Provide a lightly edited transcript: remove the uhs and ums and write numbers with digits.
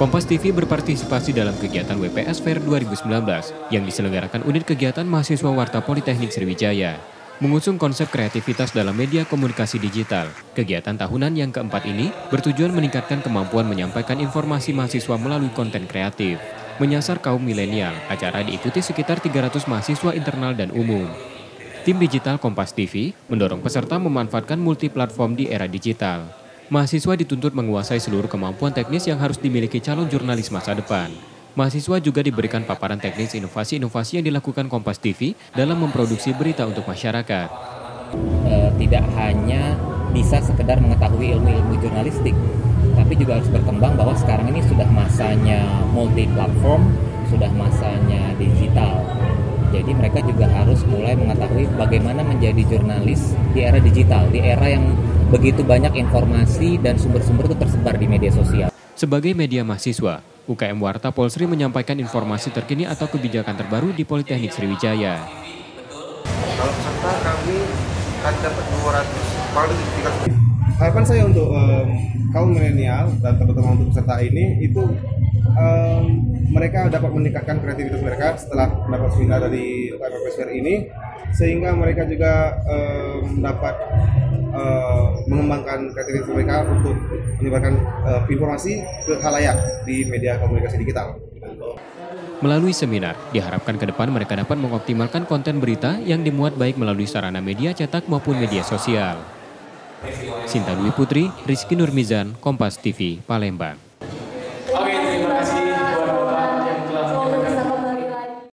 Kompas TV berpartisipasi dalam kegiatan WPS Fair 2019 yang diselenggarakan Unit Kegiatan Mahasiswa Warta Politeknik Sriwijaya. Mengusung konsep kreativitas dalam media komunikasi digital, kegiatan tahunan yang keempat ini bertujuan meningkatkan kemampuan menyampaikan informasi mahasiswa melalui konten kreatif. Menyasar kaum milenial, acara diikuti sekitar 300 mahasiswa internal dan umum. Tim digital Kompas TV mendorong peserta memanfaatkan multiplatform di era digital. Mahasiswa dituntut menguasai seluruh kemampuan teknis yang harus dimiliki calon jurnalis masa depan. Mahasiswa juga diberikan paparan teknis inovasi-inovasi yang dilakukan Kompas TV dalam memproduksi berita untuk masyarakat. Tidak hanya bisa sekedar mengetahui ilmu-ilmu jurnalistik, tapi juga harus berkembang bahwa sekarang ini sudah masanya multi-platform, sudah masanya digital. Jadi mereka juga harus mulai mengetahui bagaimana menjadi jurnalis di era digital, di era yang begitu banyak informasi dan sumber-sumber itu tersebar di media sosial. Sebagai media mahasiswa, UKM Warta Polsri menyampaikan informasi terkini atau kebijakan terbaru di Politeknik Sriwijaya. Kalau peserta kami akan dapat 200 kualifikasi. Harapan saya untuk kaum milenial dan teman-teman untuk peserta ini itu mereka dapat meningkatkan kreativitas mereka setelah mendapat seminar dari UKM ini, sehingga mereka juga dapat mengembangkan kreativitas mereka untuk menyebarkan informasi ke khalayak di media komunikasi digital. Melalui seminar, diharapkan ke depan mereka dapat mengoptimalkan konten berita yang dimuat baik melalui sarana media cetak maupun media sosial. Sinta Dwi Putri, Rizky Nurmizan, Kompas TV, Palembang.